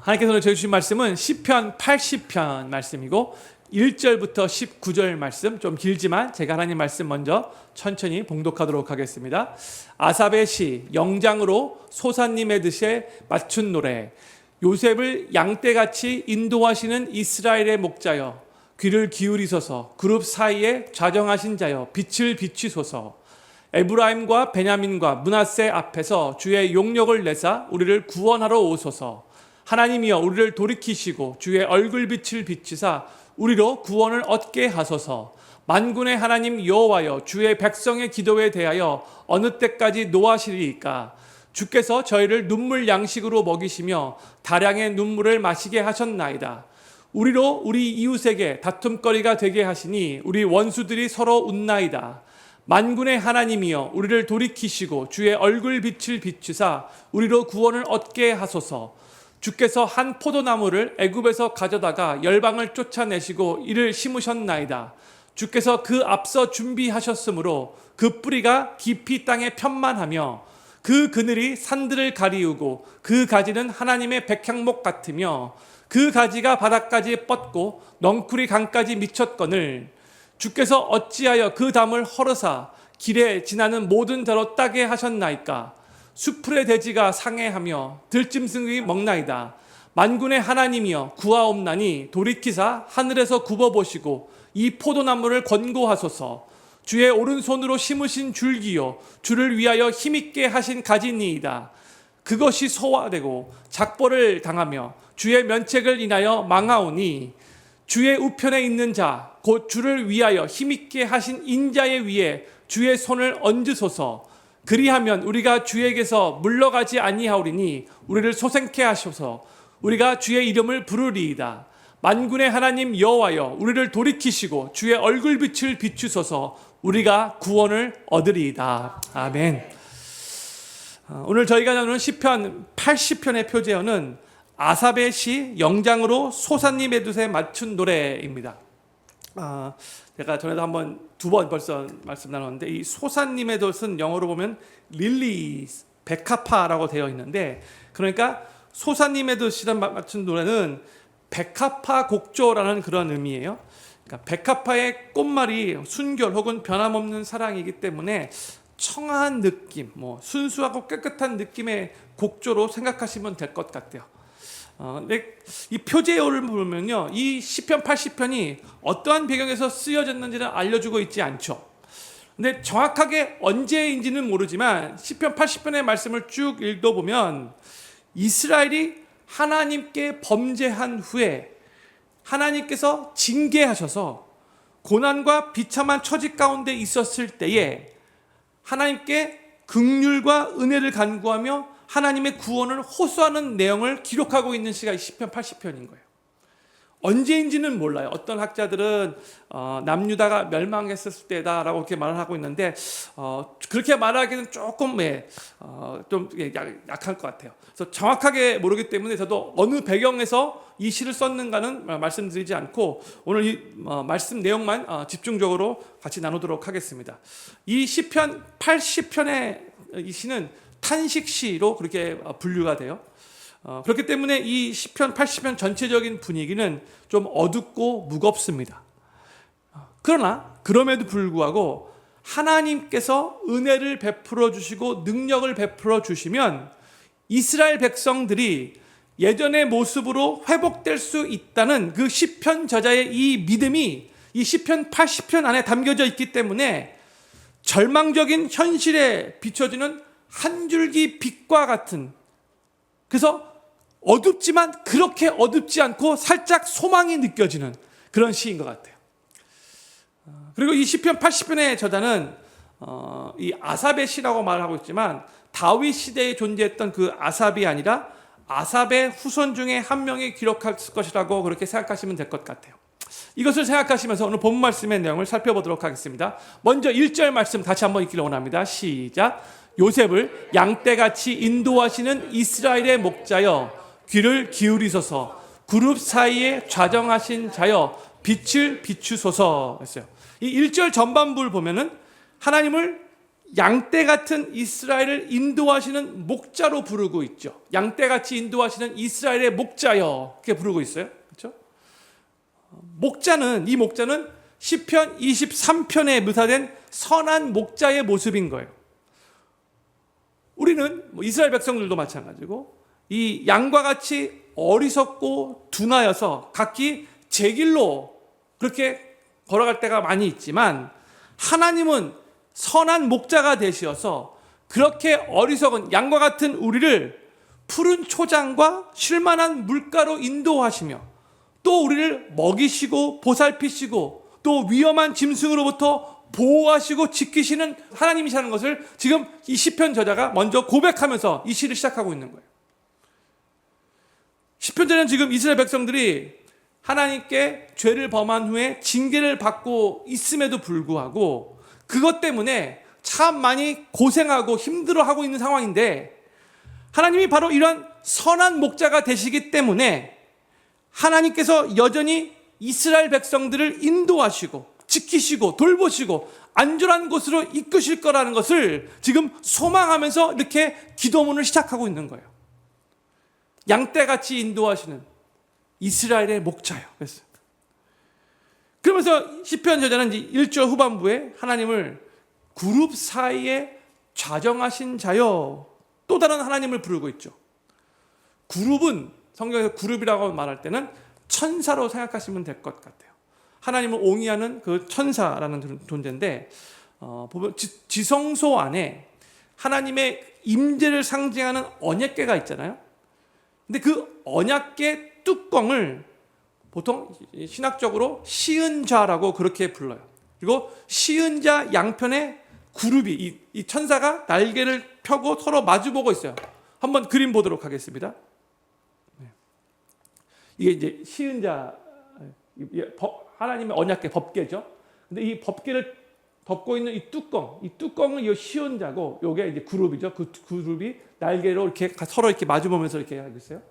하나님께서 오늘 주신 말씀은 시편 80편 말씀이고 1절부터 19절 말씀, 좀 길지만 제가 하나님 말씀 먼저 천천히 봉독하도록 하겠습니다. 아삽의 시, 영장으로 소사님의 듯에 맞춘 노래. 요셉을 양떼같이 인도하시는 이스라엘의 목자여, 귀를 기울이소서. 그룹 사이에 좌정하신 자여, 빛을 비추소서. 에브라임과 베냐민과 므낫세 앞에서 주의 용력을 내사 우리를 구원하러 오소서. 하나님이여 우리를 돌이키시고 주의 얼굴빛을 비추사 우리로 구원을 얻게 하소서. 만군의 하나님 여호와여, 주의 백성의 기도에 대하여 어느 때까지 노하시리이까. 주께서 저희를 눈물 양식으로 먹이시며 다량의 눈물을 마시게 하셨나이다. 우리로 우리 이웃에게 다툼거리가 되게 하시니 우리 원수들이 서로 웃나이다. 만군의 하나님이여 우리를 돌이키시고 주의 얼굴빛을 비추사 우리로 구원을 얻게 하소서. 주께서 한 포도나무를 애굽에서 가져다가 열방을 쫓아내시고 이를 심으셨나이다. 주께서 그 앞서 준비하셨으므로 그 뿌리가 깊이 땅에 편만하며 그 그늘이 산들을 가리우고 그 가지는 하나님의 백향목 같으며 그 가지가 바닥까지 뻗고 넝쿨이 강까지 미쳤거늘. 주께서 어찌하여 그 담을 헐으사 길에 지나는 모든 대로 따게 하셨나이까. 수풀의 돼지가 상해하며 들짐승이 먹나이다. 만군의 하나님이여 구하옵나니 돌이키사 하늘에서 굽어보시고 이 포도나무를 권고하소서. 주의 오른손으로 심으신 줄기요 주를 위하여 힘있게 하신 가지니이다. 그것이 소화되고 작벌을 당하며 주의 면책을 인하여 망하오니 주의 우편에 있는 자 곧 주를 위하여 힘있게 하신 인자의 위에 주의 손을 얹으소서. 그리하면 우리가 주에게서 물러가지 아니하오리니 우리를 소생케 하셔서 우리가 주의 이름을 부르리이다. 만군의 하나님 여호와여 우리를 돌이키시고 주의 얼굴빛을 비추소서. 우리가 구원을 얻으리이다. 아멘. 오늘 저희가 나누는 시편 80편의 표제어는 아삽의 시 영장으로 소사님의 듯에 맞춘 노래입니다. 제가 전에도 한번 두 번 벌써 말씀 나눴는데 이 소사님의 돛은 영어로 보면 릴리 베카파라고 되어 있는데, 그러니까 소사님의 돛이란 맞춘 노래는 백합화 곡조라는 그런 의미예요. 그러니까 백합화의 꽃말이 순결 혹은 변함없는 사랑이기 때문에 청아한 느낌, 순수하고 깨끗한 느낌의 곡조로 생각하시면 될 것 같아요. 근데 이 표제어를 보면요, 이 시편 80편이 어떠한 배경에서 쓰여졌는지는 알려주고 있지 않죠. 근데 정확하게 언제인지는 모르지만 시편 80편의 말씀을 쭉 읽어보면 이스라엘이 하나님께 범죄한 후에 하나님께서 징계하셔서 고난과 비참한 처지 가운데 있었을 때에 하나님께 긍휼과 은혜를 간구하며 하나님의 구원을 호소하는 내용을 기록하고 있는 시가 이 시편 80편인 거예요. 언제인지는 몰라요. 어떤 학자들은 남유다가 멸망했을 때다라고 그렇게 말을 하고 있는데 그렇게 말하기는 조금 좀 약할 것 같아요. 그래서 정확하게 모르기 때문에 저도 어느 배경에서 이 시를 썼는가는 말씀드리지 않고 오늘 이 말씀 내용만 집중적으로 같이 나누도록 하겠습니다. 이 시편 80편의 이 시는 탄식시로 그렇게 분류가 돼요. 그렇기 때문에 이 시편 80편 전체적인 분위기는 좀 어둡고 무겁습니다. 그러나 그럼에도 불구하고 하나님께서 은혜를 베풀어 주시고 능력을 베풀어 주시면 이스라엘 백성들이 예전의 모습으로 회복될 수 있다는 그 시편 저자의 이 믿음이 이 시편 80편 안에 담겨져 있기 때문에 절망적인 현실에 비춰지는 한 줄기 빛과 같은, 그래서 어둡지만 그렇게 어둡지 않고 살짝 소망이 느껴지는 그런 시인 것 같아요. 그리고 이 시편 80편의 저자는 이 아삽의 시라고 말하고 있지만 다윗 시대에 존재했던 그 아삽이 아니라 아삽의 후손 중에 한 명이 기록할 것이라고 그렇게 생각하시면 될 것 같아요. 이것을 생각하시면서 오늘 본 말씀의 내용을 살펴보도록 하겠습니다. 먼저 1절 말씀 같이 한번 읽기를 원합니다. 시작. 요셉을 양떼같이 인도하시는 이스라엘의 목자여 귀를 기울이소서. 그룹 사이에 좌정하신 자여 빛을 비추소서 했어요. 이 1절 전반부를 보면은 하나님을 양떼 같은 이스라엘을 인도하시는 목자로 부르고 있죠. 양떼같이 인도하시는 이스라엘의 목자여, 그렇게 부르고 있어요. 그렇죠? 이 목자는 시편 23편에 묘사된 선한 목자의 모습인 거예요. 우리는 이스라엘 백성들도 마찬가지고 이 양과 같이 어리석고 둔하여서 각기 제 길로 그렇게 걸어갈 때가 많이 있지만, 하나님은 선한 목자가 되시어서 그렇게 어리석은 양과 같은 우리를 푸른 초장과 쉴만한 물가로 인도하시며, 또 우리를 먹이시고 보살피시고 또 위험한 짐승으로부터 보호하시고 지키시는 하나님이시라는 것을 지금 이 시편 저자가 먼저 고백하면서 이 시를 시작하고 있는 거예요. 시편 저자는 지금 이스라엘 백성들이 하나님께 죄를 범한 후에 징계를 받고 있음에도 불구하고 그것 때문에 참 많이 고생하고 힘들어하고 있는 상황인데, 하나님이 바로 이런 선한 목자가 되시기 때문에 하나님께서 여전히 이스라엘 백성들을 인도하시고 지키시고 돌보시고 안전한 곳으로 이끄실 거라는 것을 지금 소망하면서 이렇게 기도문을 시작하고 있는 거예요. 양떼같이 인도하시는 이스라엘의 목자요. 그러면서 시편 저자는 이제 1절 후반부에 하나님을 그룹 사이에 좌정하신 자여, 또 다른 하나님을 부르고 있죠. 그룹은 성경에서 그룹이라고 말할 때는 천사로 생각하시면 될 것 같아요. 하나님을 옹이하는 그 천사라는 존재인데, 보면 지성소 안에 하나님의 임재를 상징하는 언약궤가 있잖아요. 근데 그 언약궤 뚜껑을 보통 신학적으로 시은자라고 그렇게 불러요. 그리고 시은자 양편에 그룹이 이 천사가 날개를 펴고 서로 마주보고 있어요. 한번 그림 보도록 하겠습니다. 이게 이제 시은자, 하나님의 언약궤 법궤죠. 근데 이 법궤를 덮고 있는 이 뚜껑은 이 시은자고, 요게 이제 그룹이죠. 그 그룹이 날개로 이렇게 서로 이렇게 마주보면서 이렇게 하고 있어요.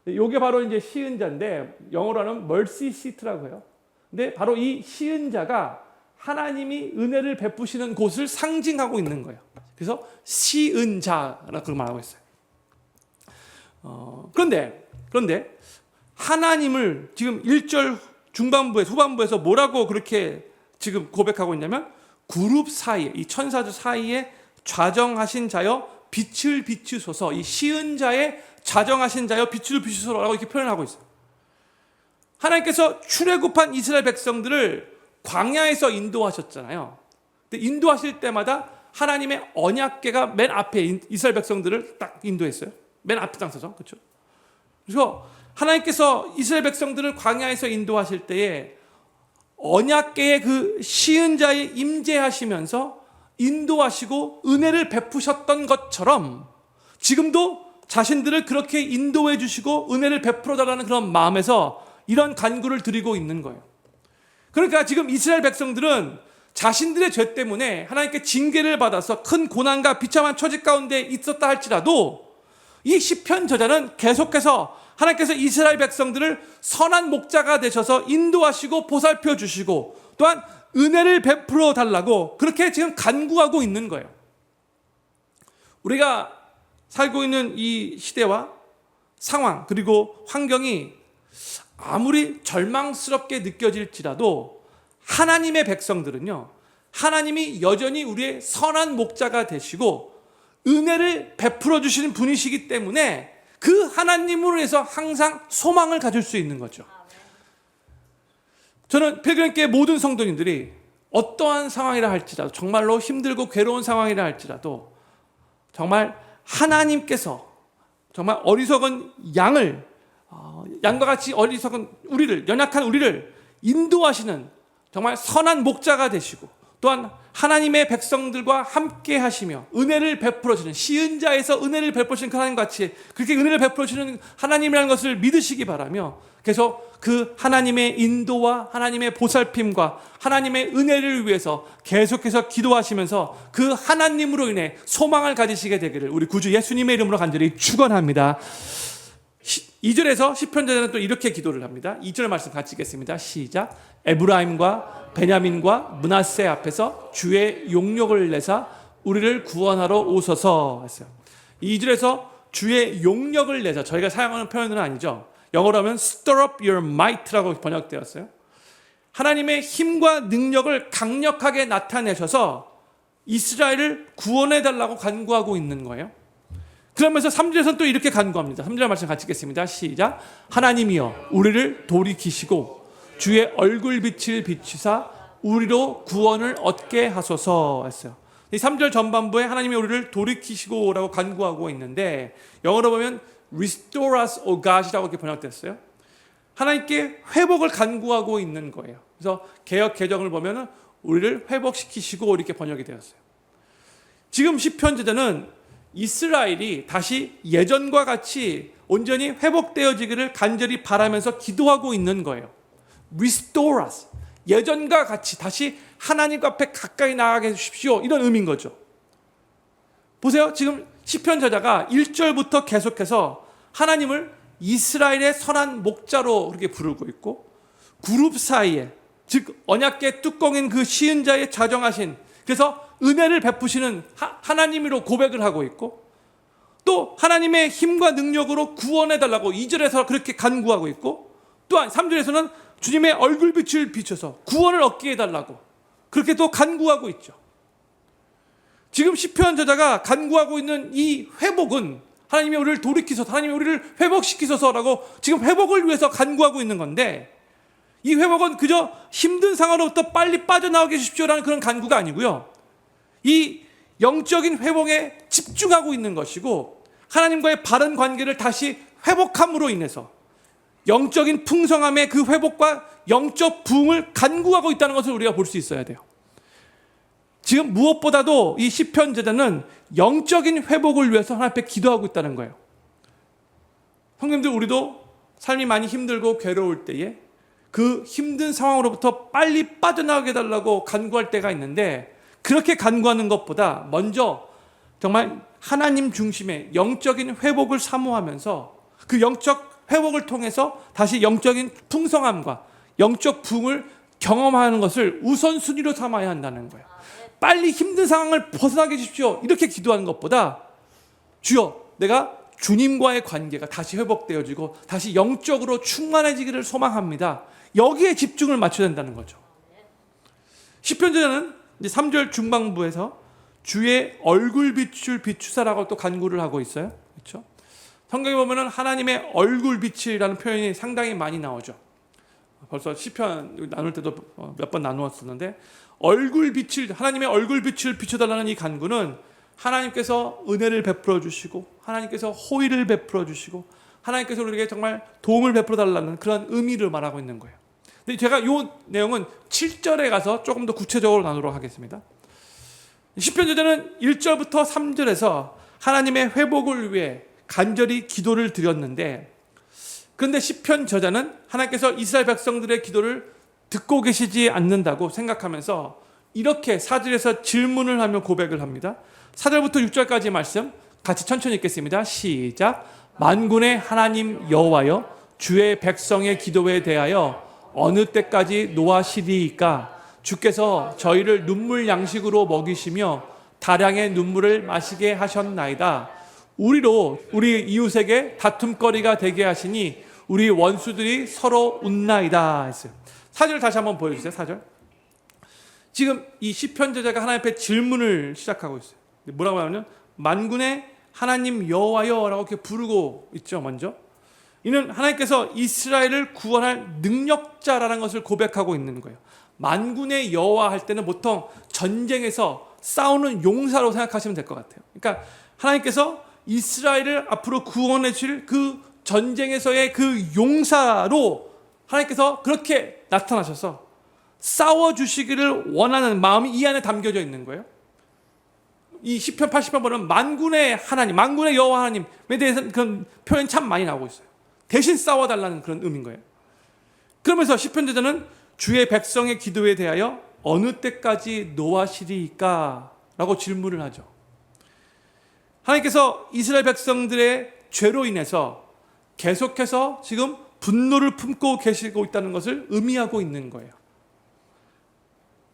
요게 바로 이제 시은자인데, 영어로는 mercy seat라고 해요. 근데 바로 이 시은자가 하나님이 은혜를 베푸시는 곳을 상징하고 있는 거예요. 그래서 시은자라고 말하고 있어요. 그런데 하나님을 지금 1절 후반부에서 뭐라고 그렇게 지금 고백하고 있냐면, 그룹 사이에, 이 천사들 사이에 좌정하신 자여 빛을 비추소서, 이 시은자의 좌정하신 자여 빛을 비추소서라고 이렇게 표현하고 있어요. 하나님께서 출애굽한 이스라엘 백성들을 광야에서 인도하셨잖아요. 근데 인도하실 때마다 하나님의 언약궤가 맨 앞에 이스라엘 백성들을 딱 인도했어요. 맨 앞에 장소죠. 그렇죠? 그래서 하나님께서 이스라엘 백성들을 광야에서 인도하실 때에 언약궤의 그 시은자에 임재하시면서 인도하시고 은혜를 베푸셨던 것처럼, 지금도 자신들을 그렇게 인도해 주시고 은혜를 베풀어 달라는 그런 마음에서 이런 간구를 드리고 있는 거예요. 그러니까 지금 이스라엘 백성들은 자신들의 죄 때문에 하나님께 징계를 받아서 큰 고난과 비참한 처지 가운데 있었다 할지라도, 이 시편 저자는 계속해서 하나님께서 이스라엘 백성들을 선한 목자가 되셔서 인도하시고 보살펴 주시고 또한 은혜를 베풀어 달라고 그렇게 지금 간구하고 있는 거예요. 우리가 살고 있는 이 시대와 상황 그리고 환경이 아무리 절망스럽게 느껴질지라도, 하나님의 백성들은요, 하나님이 여전히 우리의 선한 목자가 되시고 은혜를 베풀어 주시는 분이시기 때문에 그 하나님으로 해서 항상 소망을 가질 수 있는 거죠. 저는 필그림교회 모든 성도님들이 어떠한 상황이라 할지라도, 정말로 힘들고 괴로운 상황이라 할지라도, 정말 하나님께서 정말 어리석은 양과 같이 어리석은 우리를, 연약한 우리를 인도하시는 정말 선한 목자가 되시고, 또한 하나님의 백성들과 함께 하시며 은혜를 베풀어 주는, 시은자에서 은혜를 베풀어 주는 그 하나님 같이 그렇게 은혜를 베풀어 주는 하나님이라는 것을 믿으시기 바라며, 계속 그 하나님의 인도와 하나님의 보살핌과 하나님의 은혜를 위해서 계속해서 기도하시면서 그 하나님으로 인해 소망을 가지시게 되기를 우리 구주 예수님의 이름으로 간절히 축원합니다. 2절에서 시편자는 또 이렇게 기도를 합니다. 2절 말씀 같이 읽겠습니다. 시작. 에브라임과 베냐민과 므낫세 앞에서 주의 용력을 내사 우리를 구원하러 오소서 했어요. 2절에서 주의 용력을 내서, 저희가 사용하는 표현은 아니죠. 영어로 하면 stir up your might라고 번역되었어요. 하나님의 힘과 능력을 강력하게 나타내셔서 이스라엘을 구원해달라고 간구하고 있는 거예요. 그러면서 3절에서는 또 이렇게 간구합니다. 3절 말씀 같이 읽겠습니다. 시작. 하나님이여 우리를 돌이키시고 주의 얼굴빛을 비추사 우리로 구원을 얻게 하소서 했어요. 이 3절 전반부에 하나님이 우리를 돌이키시고 라고 간구하고 있는데, 영어로 보면 restore us, O God이라고 이렇게 번역됐어요. 하나님께 회복을 간구하고 있는 거예요. 그래서 개역 개정을 보면 우리를 회복시키시고 이렇게 번역이 되었어요. 지금 시편 저자는 이스라엘이 다시 예전과 같이 온전히 회복되어지기를 간절히 바라면서 기도하고 있는 거예요. Restore us. 예전과 같이 다시 하나님 앞에 가까이 나아가게 해주십시오. 이런 의미인 거죠. 보세요. 지금 시편 저자가 1절부터 계속해서 하나님을 이스라엘의 선한 목자로 그렇게 부르고 있고, 그룹 사이에, 즉 언약궤 뚜껑인 그 시은자의 자정하신, 그래서 은혜를 베푸시는 하나님으로 고백을 하고 있고, 또 하나님의 힘과 능력으로 구원해달라고 2절에서 그렇게 간구하고 있고, 또한 3절에서는 주님의 얼굴빛을 비춰서 구원을 얻게 해달라고 그렇게 또 간구하고 있죠. 지금 시편 저자가 간구하고 있는 이 회복은 하나님이 우리를 돌이키소서, 하나님이 우리를 회복시키소서라고 지금 회복을 위해서 간구하고 있는 건데, 이 회복은 그저 힘든 상황으로부터 빨리 빠져나오게 해주십시오라는 그런 간구가 아니고요. 이 영적인 회복에 집중하고 있는 것이고, 하나님과의 바른 관계를 다시 회복함으로 인해서 영적인 풍성함의 그 회복과 영적 부흥을 간구하고 있다는 것을 우리가 볼 수 있어야 돼요. 지금 무엇보다도 이 시편 저자는 영적인 회복을 위해서 하나님 앞에 기도하고 있다는 거예요. 성도님들, 우리도 삶이 많이 힘들고 괴로울 때에 그 힘든 상황으로부터 빨리 빠져나가게 해달라고 간구할 때가 있는데, 그렇게 간구하는 것보다 먼저 정말 하나님 중심의 영적인 회복을 사모하면서 그 영적 회복을 통해서 다시 영적인 풍성함과 영적 부흥을 경험하는 것을 우선순위로 삼아야 한다는 거예요. 빨리 힘든 상황을 벗어나게 해주십시오 이렇게 기도하는 것보다, 주여 내가 주님과의 관계가 다시 회복되어지고 다시 영적으로 충만해지기를 소망합니다, 여기에 집중을 맞춰야 된다는 거죠. 시편 저자는 3절 중반부에서 주의 얼굴빛을 비추사라고 또 간구를 하고 있어요. 그렇죠? 성경에 보면은 하나님의 얼굴빛이라는 표현이 상당히 많이 나오죠. 벌써 시편 나눌 때도 몇 번 나누었었는데, 하나님의 얼굴빛을 비춰달라는 이 간구는 하나님께서 은혜를 베풀어 주시고, 하나님께서 호의를 베풀어 주시고, 하나님께서 우리에게 정말 도움을 베풀어 달라는 그런 의미를 말하고 있는 거예요. 근데 제가 이 내용은 7절에 가서 조금 더 구체적으로 나누도록 하겠습니다. 시편 저자는 1절부터 3절에서 하나님의 회복을 위해 간절히 기도를 드렸는데, 그런데 시편 저자는 하나님께서 이스라엘 백성들의 기도를 듣고 계시지 않는다고 생각하면서 이렇게 4절에서 질문을 하며 고백을 합니다. 4절부터 6절까지 말씀 같이 천천히 읽겠습니다. 시작. 만군의 하나님 여호와여, 주의 백성의 기도에 대하여 어느 때까지 노하시리이까? 주께서 저희를 눈물 양식으로 먹이시며 다량의 눈물을 마시게 하셨나이다. 우리로 우리 이웃에게 다툼거리가 되게 하시니 우리 원수들이 서로 웃나이다 했어요. 4절 다시 한번 보여주세요. 4절. 지금 이 시편 저자가 하나님 앞에 질문을 시작하고 있어요. 뭐라고 하냐면 만군의 하나님 여호와여라고 이렇게 부르고 있죠. 먼저 이는 하나님께서 이스라엘을 구원할 능력자라는 것을 고백하고 있는 거예요. 만군의 여호와 할 때는 보통 전쟁에서 싸우는 용사로 생각하시면 될 것 같아요. 그러니까 하나님께서 이스라엘을 앞으로 구원해 주실 그 전쟁에서의 그 용사로 하나님께서 그렇게 나타나셔서 싸워주시기를 원하는 마음이 이 안에 담겨져 있는 거예요. 이 시편 80편 보면 만군의 하나님, 만군의 여호와 하나님에 대해서 그런 표현이 참 많이 나오고 있어요. 대신 싸워달라는 그런 의미인 거예요. 그러면서 시편 저자는 주의 백성의 기도에 대하여 어느 때까지 노하시리이까? 라고 질문을 하죠. 하나님께서 이스라엘 백성들의 죄로 인해서 계속해서 지금 분노를 품고 계시고 있다는 것을 의미하고 있는 거예요.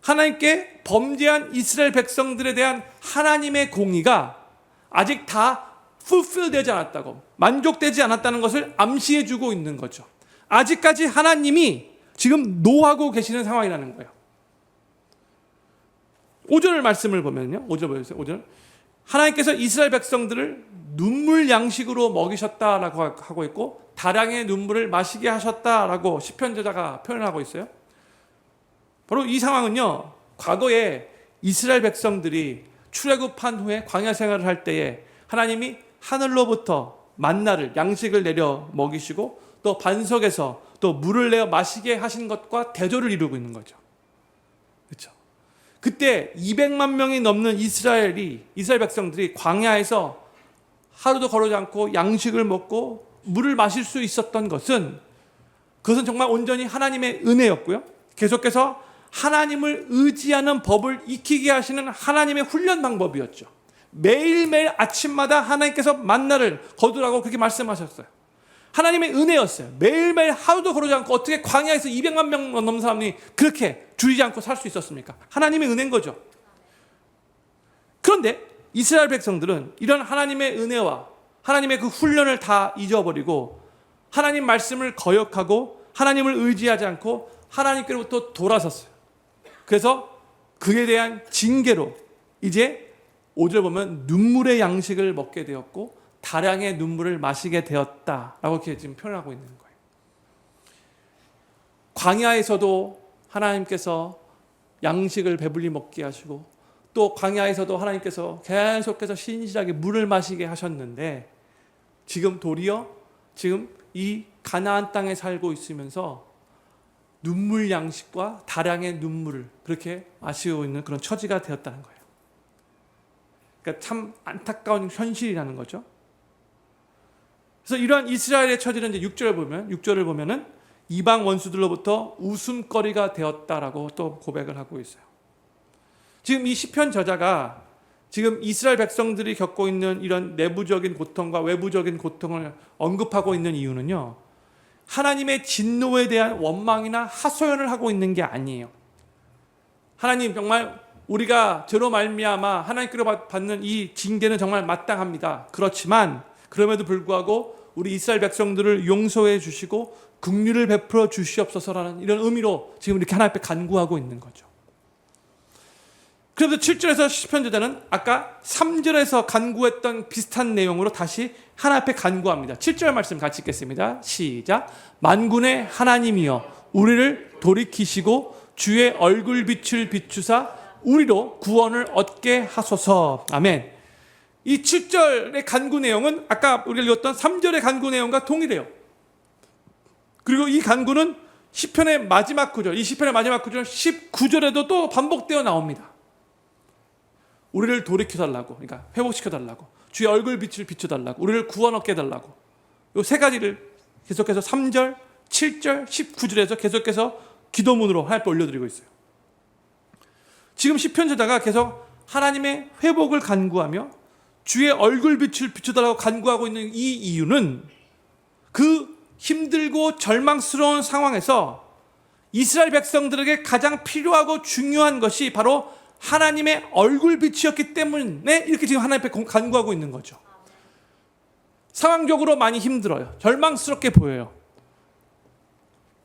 하나님께 범죄한 이스라엘 백성들에 대한 하나님의 공의가 아직 다 fulfill 되지 않았다고, 만족되지 않았다는 것을 암시해 주고 있는 거죠. 아직까지 하나님이 지금 노하고 계시는 상황이라는 거예요. 5절 말씀을 보면요. 5절 보세요. 5절. 하나님께서 이스라엘 백성들을 눈물 양식으로 먹이셨다라고 하고 있고 다량의 눈물을 마시게 하셨다라고 시편 저자가 표현하고 있어요. 바로 이 상황은요, 과거에 이스라엘 백성들이 출애굽한 후에 광야 생활을 할 때에 하나님이 하늘로부터 만나를, 양식을 내려 먹이시고 또 반석에서 또 물을 내어 마시게 하신 것과 대조를 이루고 있는 거죠. 그렇죠? 그때 200만 명이 넘는 이스라엘 백성들이 광야에서 하루도 거르지 않고 양식을 먹고 물을 마실 수 있었던 것은, 그것은 정말 온전히 하나님의 은혜였고요. 계속해서 하나님을 의지하는 법을 익히게 하시는 하나님의 훈련 방법이었죠. 매일매일 아침마다 하나님께서 만나를 거두라고 그렇게 말씀하셨어요. 하나님의 은혜였어요. 매일매일 하루도 거르지 않고 어떻게 광야에서 200만 명 넘는 사람이 그렇게 줄이지 않고 살 수 있었습니까? 하나님의 은혜인 거죠. 그런데 이스라엘 백성들은 이런 하나님의 은혜와 하나님의 그 훈련을 다 잊어버리고 하나님 말씀을 거역하고 하나님을 의지하지 않고 하나님께로부터 돌아섰어요. 그래서 그에 대한 징계로 이제 5절 보면 눈물의 양식을 먹게 되었고 다량의 눈물을 마시게 되었다라고 이렇게 지금 표현하고 있는 거예요. 광야에서도 하나님께서 양식을 배불리 먹게 하시고 또 광야에서도 하나님께서 계속해서 신실하게 물을 마시게 하셨는데 지금 도리어 지금 이 가나안 땅에 살고 있으면서 눈물 양식과 다량의 눈물을 그렇게 마시고 있는 그런 처지가 되었다는 거예요. 그러니까 참 안타까운 현실이라는 거죠. 그래서 이러한 이스라엘의 처지는 이제 6절을 보면은 이방 원수들로부터 웃음거리가 되었다라고 또 고백을 하고 있어요. 지금 이 시편 저자가 지금 이스라엘 백성들이 겪고 있는 이런 내부적인 고통과 외부적인 고통을 언급하고 있는 이유는요, 하나님의 진노에 대한 원망이나 하소연을 하고 있는 게 아니에요. 하나님, 정말 우리가 죄로 말미암아 하나님께로 받는 이 징계는 정말 마땅합니다. 그렇지만 그럼에도 불구하고 우리 이스라엘 백성들을 용서해 주시고 긍휼을 베풀어 주시옵소서라는 이런 의미로 지금 이렇게 하나님 앞에 간구하고 있는 거죠. 그래서 7절에서 시편 저자는 아까 3절에서 간구했던 비슷한 내용으로 다시 하나님 앞에 간구합니다. 7절 말씀 같이 읽겠습니다. 시작. 만군의 하나님이여 우리를 돌이키시고 주의 얼굴빛을 비추사 우리로 구원을 얻게 하소서. 아멘. 이 7절의 간구 내용은 아까 우리가 읽었던 3절의 간구 내용과 동일해요. 그리고 이 간구는 시편의 마지막 구절, 이 시편의 마지막 구절 19절에도 또 반복되어 나옵니다. 우리를 돌이켜달라고, 그러니까 회복시켜달라고, 주의 얼굴빛을 비춰달라고, 우리를 구원 얻게 해달라고, 이 세 가지를 계속해서 3절, 7절, 19절에서 계속해서 기도문으로 하나님께 올려드리고 있어요. 지금 시편 저자가 계속 하나님의 회복을 간구하며 주의 얼굴빛을 비춰달라고 간구하고 있는 이 이유는 그 힘들고 절망스러운 상황에서 이스라엘 백성들에게 가장 필요하고 중요한 것이 바로 하나님의 얼굴빛이었기 때문에 이렇게 지금 하나님 앞에 간구하고 있는 거죠. 상황적으로 많이 힘들어요. 절망스럽게 보여요.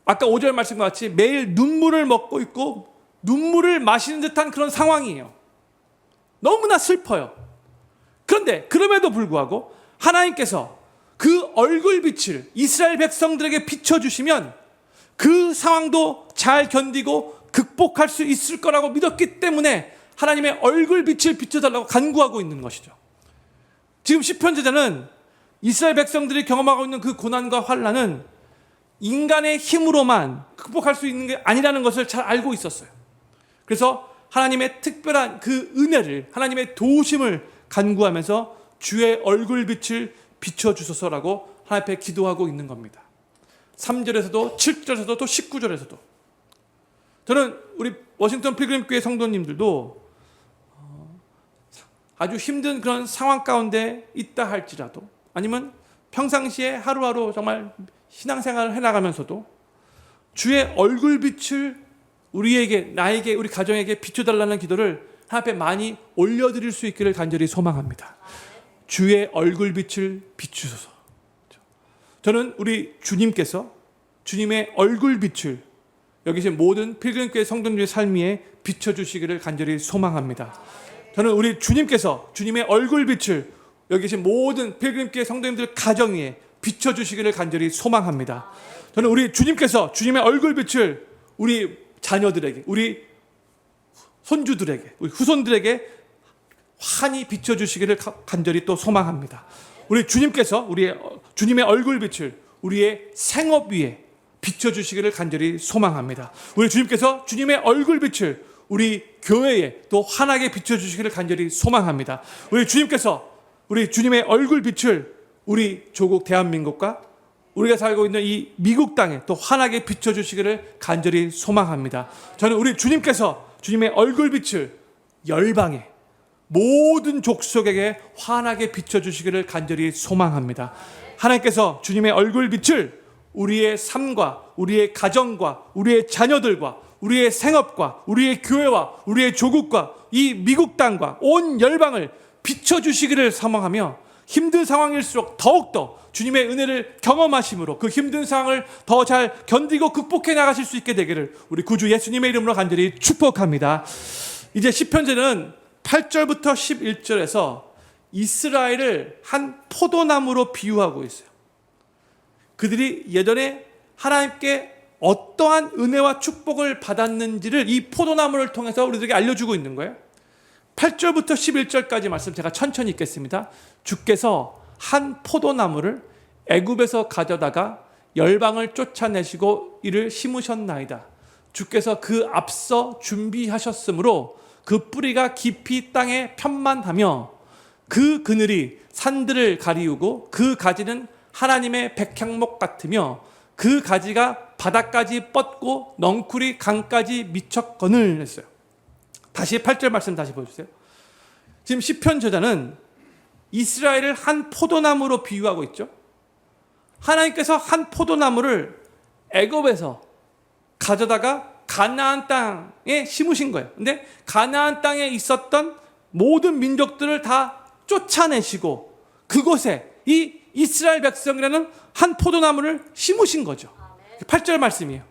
아까 5절 말씀과 같이 매일 눈물을 먹고 있고 눈물을 마시는 듯한 그런 상황이에요. 너무나 슬퍼요. 그런데 그럼에도 불구하고 하나님께서 그 얼굴빛을 이스라엘 백성들에게 비춰주시면 그 상황도 잘 견디고 극복할 수 있을 거라고 믿었기 때문에 하나님의 얼굴빛을 비춰달라고 간구하고 있는 것이죠. 지금 시편 저자는 이스라엘 백성들이 경험하고 있는 그 고난과 환난은 인간의 힘으로만 극복할 수 있는 게 아니라는 것을 잘 알고 있었어요. 그래서 하나님의 특별한 그 은혜를, 하나님의 도우심을 간구하면서 주의 얼굴빛을 비춰주소서라고 하나님 앞에 기도하고 있는 겁니다. 3절에서도 7절에서도 또 19절에서도. 저는 우리 워싱턴 필그림 교회 성도님들도 아주 힘든 그런 상황 가운데 있다 할지라도, 아니면 평상시에 하루하루 정말 신앙생활을 해나가면서도 주의 얼굴빛을 우리에게, 나에게, 우리 가정에게 비춰달라는 기도를 하나님 앞에 많이 올려드릴 수 있기를 간절히 소망합니다. 주의 얼굴빛을 비추소서. 저는 우리 주님께서 주님의 얼굴빛을 여기 계신 모든 필금교회 성도님의 삶 위에 비춰주시기를 간절히 소망합니다. 저는 우리 주님께서 주님의 얼굴빛을 여기 계신 모든 필금교회 성도님들 가정 위에 비춰주시기를 간절히 소망합니다. 저는 우리 주님께서 주님의 얼굴빛을 우리 자녀들에게, 우리 손주들에게, 우리 후손들에게 환히 비춰주시기를 간절히 또 소망합니다. 우리 주님께서 우리의 주님의 얼굴빛을 우리의 생업 위에 비춰주시기를 간절히 소망합니다. 우리 주님께서 주님의 얼굴빛을 우리 교회에 또 환하게 비춰주시기를 간절히 소망합니다. 우리 주님께서 우리 주님의 얼굴빛을 우리 조국 대한민국과 우리가 살고 있는 이 미국 땅에 또 환하게 비춰주시기를 간절히 소망합니다. 저는 우리 주님께서 주님의 얼굴빛을 열방에 모든 족속에게 환하게 비춰주시기를 간절히 소망합니다. 하나님께서 주님의 얼굴빛을 우리의 삶과 우리의 가정과 우리의 자녀들과 우리의 생업과 우리의 교회와 우리의 조국과 이 미국 땅과 온 열방을 비춰주시기를 소망하며 힘든 상황일수록 더욱더 주님의 은혜를 경험하심으로 그 힘든 상황을 더 잘 견디고 극복해 나가실 수 있게 되기를 우리 구주 예수님의 이름으로 간절히 축복합니다. 이제 시편제는 8절부터 11절에서 이스라엘을 한 포도나무로 비유하고 있어요. 그들이 예전에 하나님께 어떠한 은혜와 축복을 받았는지를 이 포도나무를 통해서 우리들에게 알려주고 있는 거예요. 8절부터 11절까지 말씀 제가 천천히 읽겠습니다. 주께서 한 포도나무를 애굽에서 가져다가 열방을 쫓아내시고 이를 심으셨나이다. 주께서 그 앞서 준비하셨으므로 그 뿌리가 깊이 땅에 편만하며 그 그늘이 산들을 가리우고 그 가지는 하나님의 백향목 같으며 그 가지가 바닥까지 뻗고 넝쿨이 강까지 미쳤거늘 했어요. 다시 8절 말씀 다시 보여주세요. 지금 시편 저자는 이스라엘을 한 포도나무로 비유하고 있죠. 하나님께서 한 포도나무를 애굽에서 가져다가 가나안 땅에 심으신 거예요. 근데 가나안 땅에 있었던 모든 민족들을 다 쫓아내시고 그곳에 이 이스라엘 백성이라는 한 포도나무를 심으신 거죠. 8절 말씀이에요.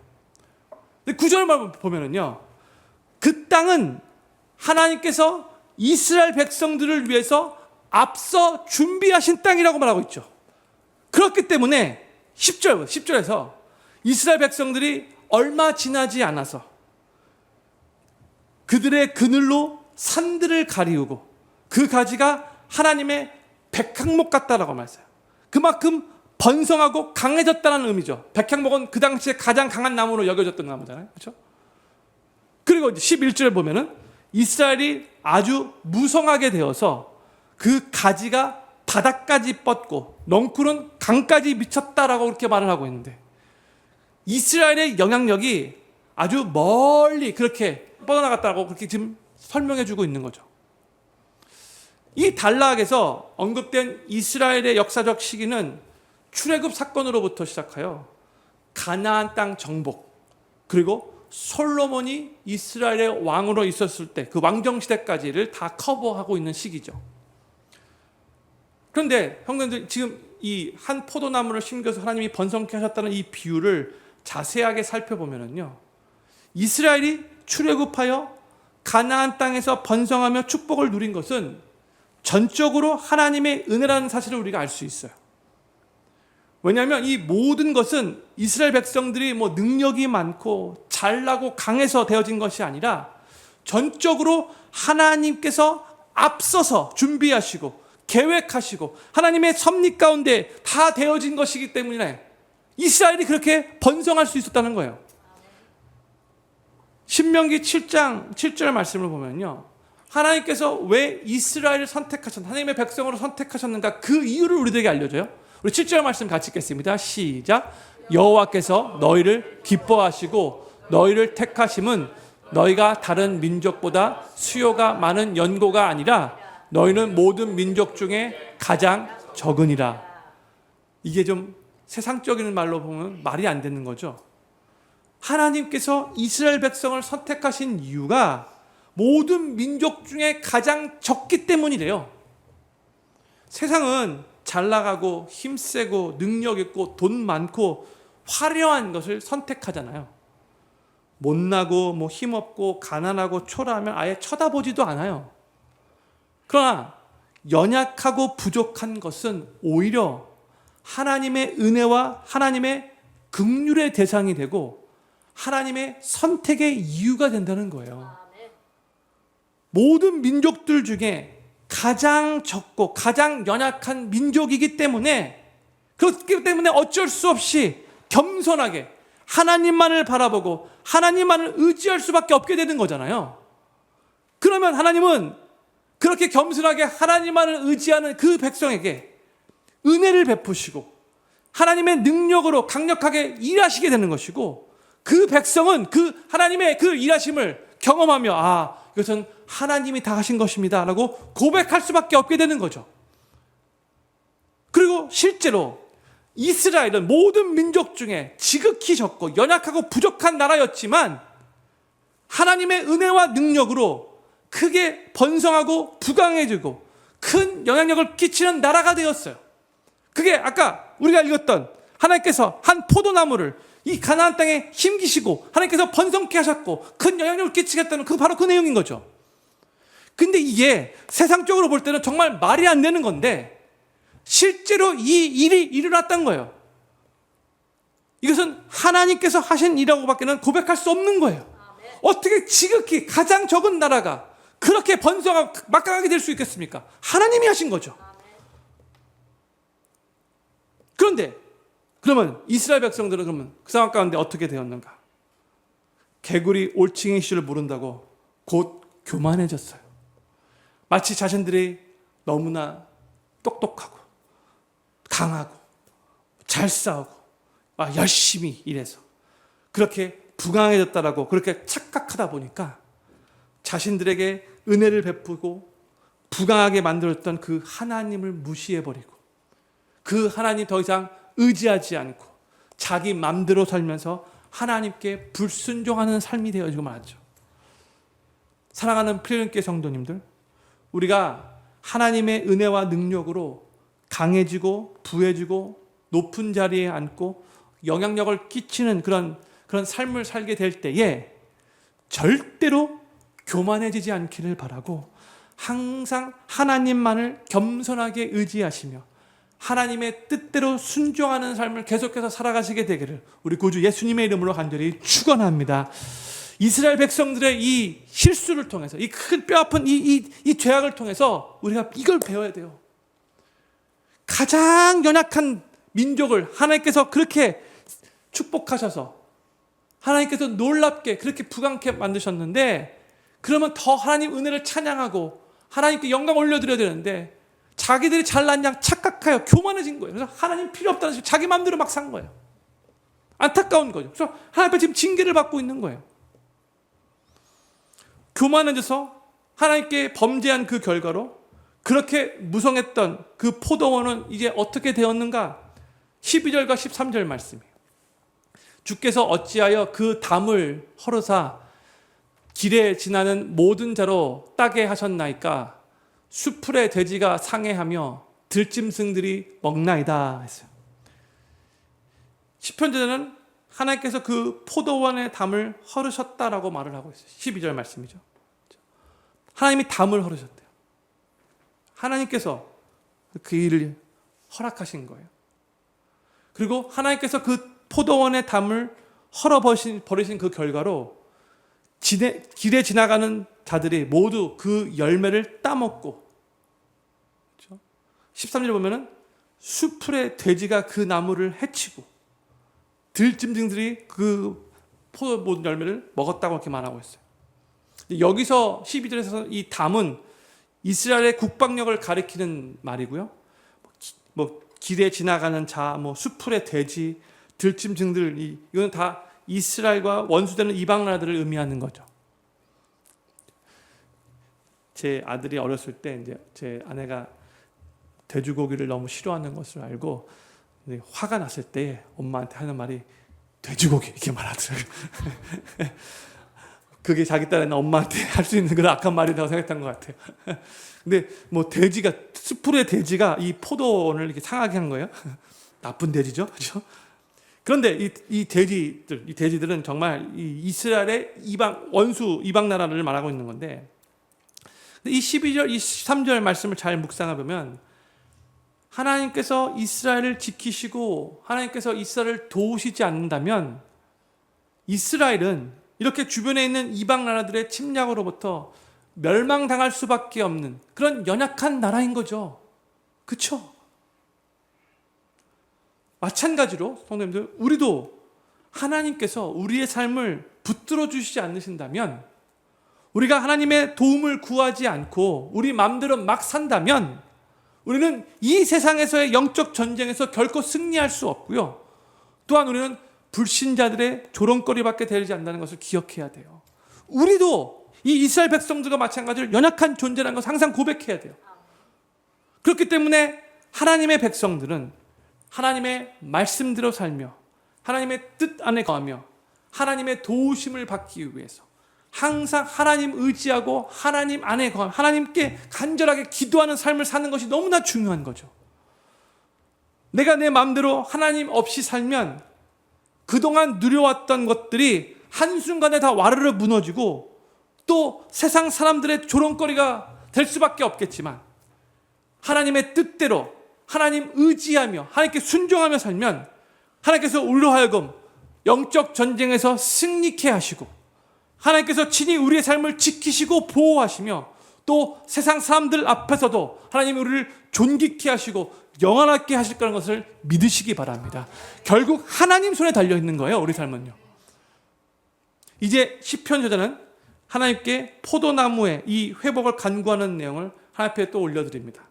9절만 보면은요, 그 땅은 하나님께서 이스라엘 백성들을 위해서 앞서 준비하신 땅이라고 말하고 있죠. 그렇기 때문에 10절에서 이스라엘 백성들이 얼마 지나지 않아서 그들의 그늘로 산들을 가리우고 그 가지가 하나님의 백향목 같다라고 말했어요. 그만큼 번성하고 강해졌다는 의미죠. 백향목은 그 당시에 가장 강한 나무로 여겨졌던 나무잖아요. 그렇죠? 그리고 11절에 보면은 이스라엘이 아주 무성하게 되어서 그 가지가 바닥까지 뻗고 넝쿨은 강까지 미쳤다라고 그렇게 말을 하고 있는데 이스라엘의 영향력이 아주 멀리 그렇게 뻗어나갔다고 그렇게 지금 설명해 주고 있는 거죠. 이 단락에서 언급된 이스라엘의 역사적 시기는 출애굽 사건으로부터 시작하여 가나안 땅 정복, 그리고 솔로몬이 이스라엘의 왕으로 있었을 때 그 왕정 시대까지를 다 커버하고 있는 시기죠. 그런데 형님들 지금 이 한 포도나무를 심겨서 하나님이 번성케 하셨다는 이 비유를 자세하게 살펴보면요, 이스라엘이 출애굽하여 가나안 땅에서 번성하며 축복을 누린 것은 전적으로 하나님의 은혜라는 사실을 우리가 알 수 있어요. 왜냐하면 이 모든 것은 이스라엘 백성들이 뭐 능력이 많고 잘나고 강해서 되어진 것이 아니라 전적으로 하나님께서 앞서서 준비하시고 계획하시고 하나님의 섭리 가운데 다 되어진 것이기 때문에 이스라엘이 그렇게 번성할 수 있었다는 거예요. 신명기 7장 7절 말씀을 보면요, 하나님께서 왜 이스라엘을 선택하셨는가, 하나님의 백성으로 선택하셨는가, 그 이유를 우리들에게 알려줘요. 우리 7절 말씀 같이 읽겠습니다. 시작. 여호와께서 너희를 기뻐하시고 너희를 택하심은 너희가 다른 민족보다 수요가 많은 연고가 아니라 너희는 모든 민족 중에 가장 적으니라. 이게 좀 세상적인 말로 보면 말이 안 되는 거죠. 하나님께서 이스라엘 백성을 선택하신 이유가 모든 민족 중에 가장 적기 때문이래요. 세상은 잘 나가고 힘세고 능력 있고 돈 많고 화려한 것을 선택하잖아요. 못나고 뭐 힘없고 가난하고 초라하면 아예 쳐다보지도 않아요. 그러나 연약하고 부족한 것은 오히려 하나님의 은혜와 하나님의 긍휼의 대상이 되고 하나님의 선택의 이유가 된다는 거예요. 모든 민족들 중에 가장 적고 가장 연약한 민족이기 때문에, 그렇기 때문에 어쩔 수 없이 겸손하게 하나님만을 바라보고 하나님만을 의지할 수밖에 없게 되는 거잖아요. 그러면 하나님은 그렇게 겸손하게 하나님만을 의지하는 그 백성에게 은혜를 베푸시고 하나님의 능력으로 강력하게 일하시게 되는 것이고, 그 백성은 그 하나님의 그 일하심을 경험하며 아, 이것은 하나님이 다 하신 것입니다 라고 고백할 수밖에 없게 되는 거죠. 그리고 실제로 이스라엘은 모든 민족 중에 지극히 적고 연약하고 부족한 나라였지만 하나님의 은혜와 능력으로 크게 번성하고 부강해지고 큰 영향력을 끼치는 나라가 되었어요. 그게 아까 우리가 읽었던 하나님께서 한 포도나무를 이 가나안 땅에 심기시고 하나님께서 번성케 하셨고 큰 영향력을 끼치겠다는 바로 그 내용인 거죠. 근데 이게 세상적으로 볼 때는 정말 말이 안 되는 건데 실제로 이 일이 일어났던 거예요. 이것은 하나님께서 하신 일이라고밖에는 고백할 수 없는 거예요. 어떻게 지극히 가장 적은 나라가 그렇게 번성하고 막강하게 될 수 있겠습니까? 하나님이 하신 거죠. 그런데 그러면 이스라엘 백성들은 그러면 그 상황 가운데 어떻게 되었는가? 개구리 올챙이 씨를 모른다고 곧 교만해졌어요. 마치 자신들이 너무나 똑똑하고 강하고 잘 싸우고 열심히 일해서 그렇게 부강해졌다라고 그렇게 착각하다 보니까 자신들에게 은혜를 베푸고 부강하게 만들었던 그 하나님을 무시해버리고 그 하나님 더 이상 의지하지 않고 자기 맘대로 살면서 하나님께 불순종하는 삶이 되어지고 말았죠. 사랑하는 필요인께 성도님들, 우리가 하나님의 은혜와 능력으로 강해지고 부해지고 높은 자리에 앉고 영향력을 끼치는 그런 삶을 살게 될 때에 절대로 교만해지지 않기를 바라고 항상 하나님만을 겸손하게 의지하시며 하나님의 뜻대로 순종하는 삶을 계속해서 살아가시게 되기를 우리 구주 예수님의 이름으로 간절히 축원합니다. 이스라엘 백성들의 이 실수를 통해서 이 큰 뼈아픈 이 죄악을 통해서 우리가 이걸 배워야 돼요. 가장 연약한 민족을 하나님께서 그렇게 축복하셔서 하나님께서 놀랍게 그렇게 부강케 만드셨는데, 그러면 더 하나님 은혜를 찬양하고 하나님께 영광 올려드려야 되는데 자기들이 잘난 양 착각하여 교만해진 거예요. 그래서 하나님 필요 없다는 식으로 자기 마음대로 막 산 거예요. 안타까운 거죠. 그래서 하나님 앞에 지금 징계를 받고 있는 거예요. 교만해져서 하나님께 범죄한 그 결과로 그렇게 무성했던 그 포도원은 이제 어떻게 되었는가? 12절과 13절 말씀이에요. 주께서 어찌하여 그 담을 헐으사 길에 지나는 모든 자로 따게 하셨나이까? 수풀의 돼지가 상해하며 들짐승들이 먹나이다 했어요. 시편자는 하나님께서 그 포도원의 담을 헐으셨다라고 말을 하고 있어요. 12절 말씀이죠. 하나님이 담을 헐으셨대요. 하나님께서 그 일을 허락하신 거예요. 그리고 하나님께서 그 포도원의 담을 헐어버리신 그 결과로 길에 지나가는 자들이 모두 그 열매를 따먹고, 그렇죠? 13절 보면은 수풀의 돼지가 그 나무를 해치고 들짐승들이 그 포도 열매를 먹었다고 이렇게 말하고 있어요. 여기서 12절에서 이 담은 이스라엘의 국방력을 가리키는 말이고요. 뭐 길에 지나가는 자, 뭐 수풀의 돼지, 들짐승들, 이건 다 이스라엘과 원수되는 이방 나라들을 의미하는 거죠. 제 아들이 어렸을 때 이제 제 아내가 돼지고기를 너무 싫어하는 것을 알고 화가 났을 때 엄마한테 하는 말이 돼지고기 이렇게 말하더라고요. 그게 자기 딸은 엄마한테 할 수 있는 그런 악한 말이라고 생각한 것 같아요. 근데 뭐 돼지가, 수풀의 돼지가 이 포도원을 이렇게 상하게 한 거예요. 나쁜 돼지죠, 그렇죠? 그런데 이 돼지들은 정말 이 이스라엘의 이방 원수 이방 나라를 말하고 있는 건데, 이 12절, 23절 말씀을 잘 묵상해 보면 하나님께서 이스라엘을 지키시고 하나님께서 이스라엘을 도우시지 않는다면 이스라엘은 이렇게 주변에 있는 이방 나라들의 침략으로부터 멸망당할 수밖에 없는 그런 연약한 나라인 거죠. 그렇죠? 마찬가지로 성도님들, 우리도 하나님께서 우리의 삶을 붙들어 주시지 않으신다면, 우리가 하나님의 도움을 구하지 않고 우리 마음대로 막 산다면 우리는 이 세상에서의 영적 전쟁에서 결코 승리할 수 없고요. 또한 우리는 불신자들의 조롱거리밖에 되지 않는다는 것을 기억해야 돼요. 우리도 이 이스라엘 백성들과 마찬가지로 연약한 존재라는 것을 항상 고백해야 돼요. 그렇기 때문에 하나님의 백성들은 하나님의 말씀대로 살며 하나님의 뜻 안에 거하며 하나님의 도우심을 받기 위해서 항상 하나님 의지하고 하나님 안에 거하며 하나님께 간절하게 기도하는 삶을 사는 것이 너무나 중요한 거죠. 내가 내 마음대로 하나님 없이 살면 그동안 누려왔던 것들이 한순간에 다 와르르 무너지고 또 세상 사람들의 조롱거리가 될 수밖에 없겠지만, 하나님의 뜻대로 하나님 의지하며 하나님께 순종하며 살면 하나님께서 우리로 하여금 영적 전쟁에서 승리케 하시고 하나님께서 친히 우리의 삶을 지키시고 보호하시며 또 세상 사람들 앞에서도 하나님이 우리를 존귀케 하시고 영원하게 하실 거라는 것을 믿으시기 바랍니다. 결국 하나님 손에 달려있는 거예요, 우리 삶은요. 이제 시편 저자는 하나님께 포도나무의 이 회복을 간구하는 내용을 하나님 앞에 또 올려드립니다.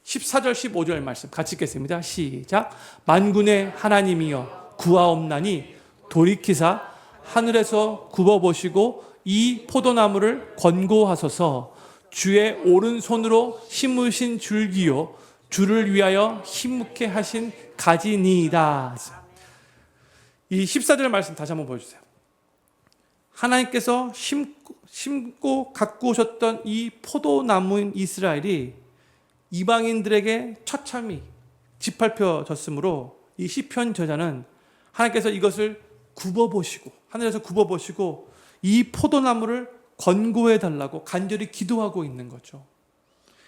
14절 15절 말씀 같이 읽겠습니다. 시작. 만군의 하나님이여 구하옵나니 돌이키사 하늘에서 굽어보시고 이 포도나무를 권고하소서. 주의 오른손으로 심으신 줄기요 주를 위하여 힘있게 하신 가지니이다. 이 14절 말씀 다시 한번 보여주세요. 하나님께서 심고 갖고 오셨던 이 포도나무인 이스라엘이 이방인들에게 처참히 짓밟혀졌으므로 이 시편 저자는 하나님께서 이것을 굽어보시고 하늘에서 굽어보시고 이 포도나무를 권고해 달라고 간절히 기도하고 있는 거죠.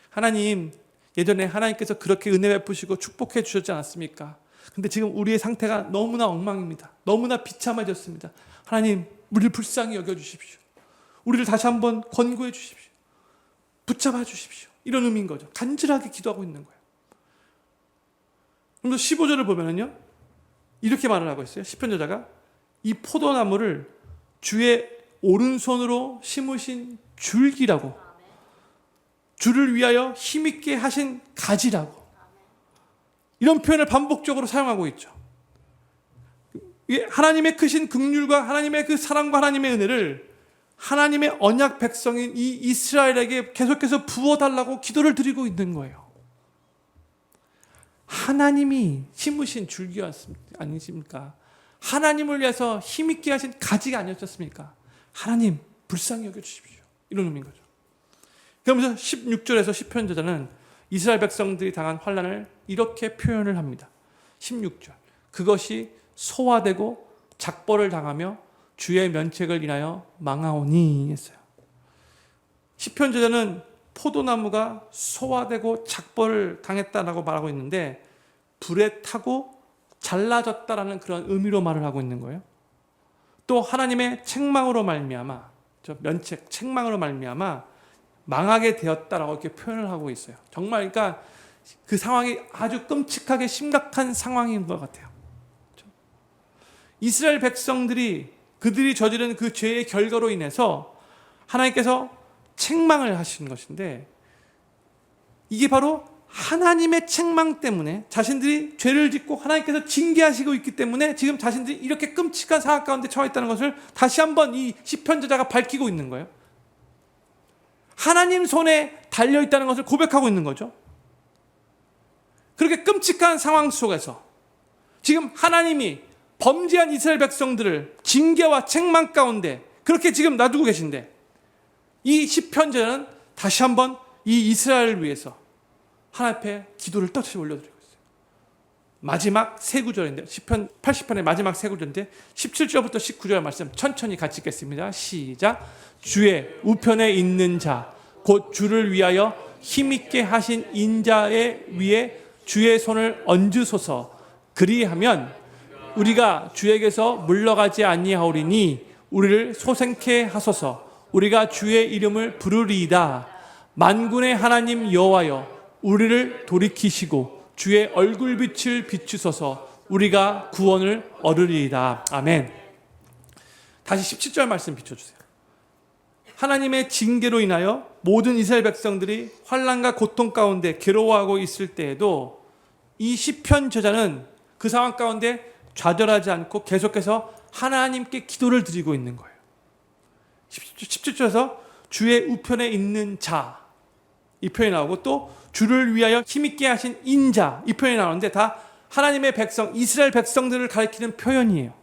하나님, 예전에 하나님께서 그렇게 은혜 베푸시고 축복해 주셨지 않았습니까? 근데 지금 우리의 상태가 너무나 엉망입니다. 너무나 비참해졌습니다. 하나님, 우리를 불쌍히 여겨주십시오. 우리를 다시 한번 권고해 주십시오. 붙잡아 주십시오. 이런 의미인 거죠. 간절하게 기도하고 있는 거예요. 그럼 15절을 보면은요, 이렇게 말을 하고 있어요. 시편 저자가 이 포도나무를 주의 오른손으로 심으신 줄기라고, 주를 위하여 힘있게 하신 가지라고, 이런 표현을 반복적으로 사용하고 있죠. 하나님의 크신 긍휼과 하나님의 그 사랑과 하나님의 은혜를 하나님의 언약 백성인 이 이스라엘에게 계속해서 부어달라고 기도를 드리고 있는 거예요. 하나님이 심으신 줄기 아니십니까? 하나님을 위해서 힘있게 하신 가지가 아니었습니까? 하나님 불쌍히 여겨주십시오. 이런 의미인 거죠. 그러면서 16절에서 시편 저자는 이스라엘 백성들이 당한 환난을 이렇게 표현을 합니다. 16절. 그것이 소화되고 작벌을 당하며 주의 면책을 인하여 망하오니 했어요. 시편 저자는 포도나무가 소화되고 작벌을 당했다라고 말하고 있는데 불에 타고 잘라졌다라는 그런 의미로 말을 하고 있는 거예요. 또 하나님의 책망으로 말미암아, 면책, 책망으로 말미암아 망하게 되었다라고 이렇게 표현을 하고 있어요. 정말 그러니까 그 상황이 아주 끔찍하게 심각한 상황인 것 같아요. 이스라엘 백성들이 그들이 저지른 그 죄의 결과로 인해서 하나님께서 책망을 하신 것인데, 이게 바로 하나님의 책망 때문에 자신들이 죄를 짓고 하나님께서 징계하시고 있기 때문에 지금 자신들이 이렇게 끔찍한 상황 가운데 처해 있다는 것을 다시 한번 이 시편 저자가 밝히고 있는 거예요. 하나님 손에 달려 있다는 것을 고백하고 있는 거죠. 그렇게 끔찍한 상황 속에서 지금 하나님이 범죄한 이스라엘 백성들을 징계와 책망 가운데 그렇게 지금 놔두고 계신데, 이 시편자는 다시 한번 이 이스라엘을 위해서 하나님 앞에 기도를 또다시 올려드리고 있어요. 마지막 세 구절인데, 시편 80편의 마지막 세 구절인데 17절부터 19절 말씀 천천히 같이 읽겠습니다. 시작. 주의 우편에 있는 자 곧 주를 위하여 힘있게 하신 인자의 위에 주의 손을 얹으소서. 그리하면 우리가 주에게서 물러가지 아니하오리니 우리를 소생케 하소서. 우리가 주의 이름을 부르리이다. 만군의 하나님 여호와여 우리를 돌이키시고 주의 얼굴빛을 비추소서. 우리가 구원을 얻으리이다. 아멘. 다시 17절 말씀 비춰주세요. 하나님의 징계로 인하여 모든 이스라엘 백성들이 환난과 고통 가운데 괴로워하고 있을 때에도 이 시편 저자는 그 상황 가운데 좌절하지 않고 계속해서 하나님께 기도를 드리고 있는 거예요. 17절에서 주의 우편에 있는 자, 이 표현이 나오고, 또 주를 위하여 힘있게 하신 인자, 이 표현이 나오는데 다 하나님의 백성, 이스라엘 백성들을 가리키는 표현이에요.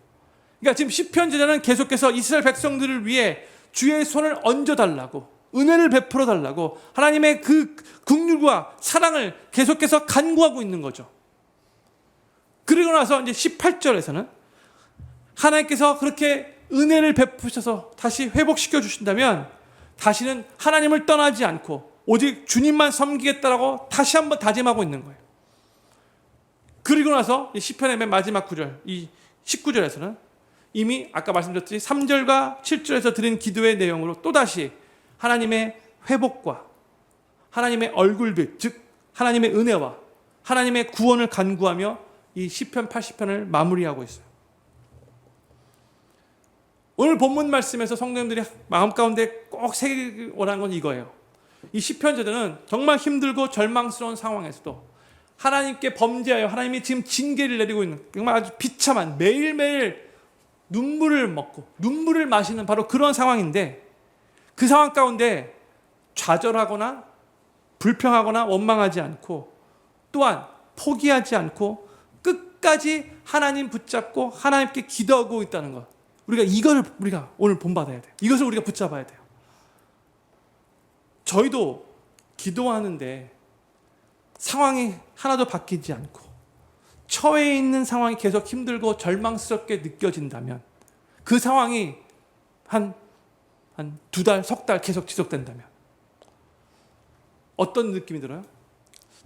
그러니까 지금 시편 저자는 계속해서 이스라엘 백성들을 위해 주의 손을 얹어달라고, 은혜를 베풀어 달라고 하나님의 그 긍휼과 사랑을 계속해서 간구하고 있는 거죠. 그리고 나서 이제 18절에서는 하나님께서 그렇게 은혜를 베푸셔서 다시 회복시켜 주신다면 다시는 하나님을 떠나지 않고 오직 주님만 섬기겠다라고 다시 한번 다짐하고 있는 거예요. 그리고 나서 시편의 맨 마지막 구절, 이 19절에서는 이미 아까 말씀드렸듯이 3절과 7절에서 드린 기도의 내용으로 또다시 하나님의 회복과 하나님의 얼굴빛, 즉 하나님의 은혜와 하나님의 구원을 간구하며 이 시편 80편을 마무리하고 있어요. 오늘 본문 말씀에서 성도님들이 마음 가운데 꼭 새기기 원하는 건 이거예요. 이 시편자들은 정말 힘들고 절망스러운 상황에서도 하나님께 범죄하여 하나님이 지금 징계를 내리고 있는, 정말 아주 비참한, 매일매일 눈물을 먹고 눈물을 마시는 바로 그런 상황인데, 그 상황 가운데 좌절하거나 불평하거나 원망하지 않고, 또한 포기하지 않고 끝까지 하나님 붙잡고 하나님께 기도하고 있다는 것, 우리가 오늘 본받아야 돼요. 이것을 우리가 붙잡아야 돼요. 저희도 기도하는데 상황이 하나도 바뀌지 않고 처해 있는 상황이 계속 힘들고 절망스럽게 느껴진다면, 그 상황이 한 2달, 석 달 계속 지속된다면 어떤 느낌이 들어요?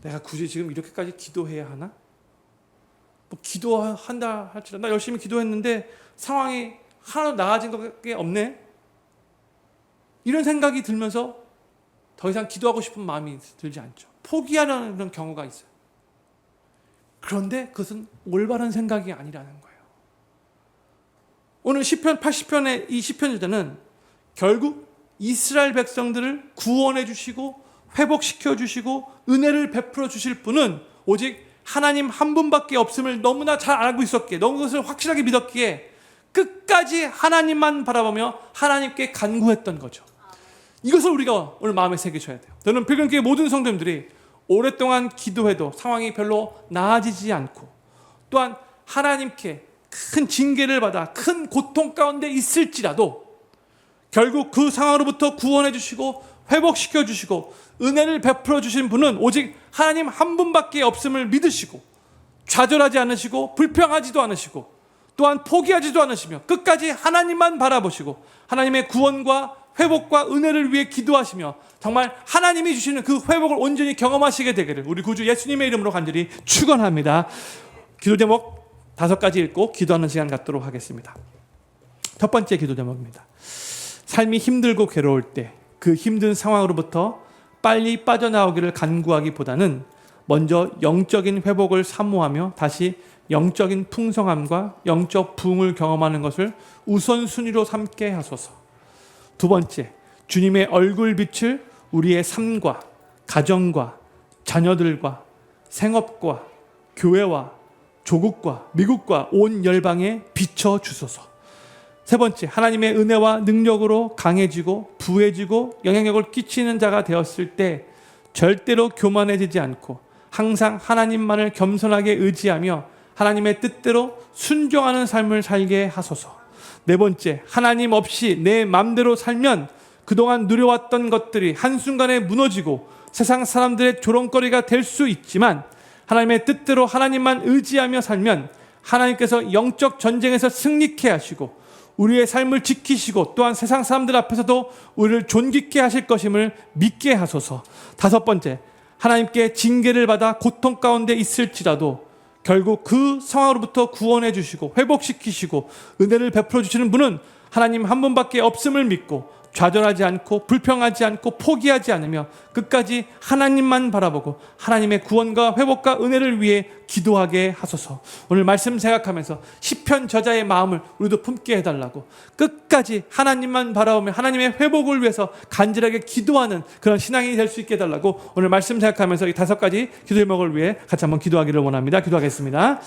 내가 굳이 지금 이렇게까지 기도해야 하나? 뭐 기도한다 할지라도 나 열심히 기도했는데 상황이 하나도 나아진 게 없네? 이런 생각이 들면서 더 이상 기도하고 싶은 마음이 들지 않죠. 포기하려는 그런 경우가 있어요. 그런데 그것은 올바른 생각이 아니라는 거예요. 오늘 시편 80편의 이 시편자는 결국 이스라엘 백성들을 구원해 주시고 회복시켜 주시고 은혜를 베풀어 주실 분은 오직 하나님 한 분밖에 없음을 너무나 잘 알고 있었기에, 너무 그것을 확실하게 믿었기에 끝까지 하나님만 바라보며 하나님께 간구했던 거죠. 이것을 우리가 오늘 마음에 새기셔야 돼요. 저는 필경교회 모든 성도님들이 오랫동안 기도해도 상황이 별로 나아지지 않고, 또한 하나님께 큰 징계를 받아 큰 고통 가운데 있을지라도 결국 그 상황으로부터 구원해 주시고 회복시켜 주시고 은혜를 베풀어 주신 분은 오직 하나님 한 분밖에 없음을 믿으시고, 좌절하지 않으시고 불평하지도 않으시고 또한 포기하지도 않으시며 끝까지 하나님만 바라보시고 하나님의 구원과 회복과 은혜를 위해 기도하시며 정말 하나님이 주시는 그 회복을 온전히 경험하시게 되기를 우리 구주 예수님의 이름으로 간절히 축원합니다. 기도 제목 5가지 읽고 기도하는 시간 갖도록 하겠습니다. 첫 번째 기도 제목입니다. 삶이 힘들고 괴로울 때 그 힘든 상황으로부터 빨리 빠져나오기를 간구하기보다는 먼저 영적인 회복을 사모하며 다시 영적인 풍성함과 영적 부흥을 경험하는 것을 우선순위로 삼게 하소서. 두 번째, 주님의 얼굴빛을 우리의 삶과 가정과 자녀들과 생업과 교회와 조국과 미국과 온 열방에 비춰주소서. 세 번째, 하나님의 은혜와 능력으로 강해지고 부해지고 영향력을 끼치는 자가 되었을 때 절대로 교만해지지 않고 항상 하나님만을 겸손하게 의지하며 하나님의 뜻대로 순종하는 삶을 살게 하소서. 네 번째, 하나님 없이 내 맘대로 살면 그동안 누려왔던 것들이 한순간에 무너지고 세상 사람들의 조롱거리가 될 수 있지만, 하나님의 뜻대로 하나님만 의지하며 살면 하나님께서 영적 전쟁에서 승리케 하시고 우리의 삶을 지키시고 또한 세상 사람들 앞에서도 우리를 존귀케 하실 것임을 믿게 하소서. 다섯 번째, 하나님께 징계를 받아 고통 가운데 있을지라도 결국 그 상황으로부터 구원해 주시고 회복시키시고 은혜를 베풀어 주시는 분은 하나님 한 분밖에 없음을 믿고 좌절하지 않고 불평하지 않고 포기하지 않으며 끝까지 하나님만 바라보고 하나님의 구원과 회복과 은혜를 위해 기도하게 하소서. 오늘 말씀 생각하면서 시편 저자의 마음을 우리도 품게 해달라고, 끝까지 하나님만 바라보며 하나님의 회복을 위해서 간절하게 기도하는 그런 신앙이 될 수 있게 해달라고 오늘 말씀 생각하면서 이 다섯 가지 기도 제목을 위해 같이 한번 기도하기를 원합니다. 기도하겠습니다.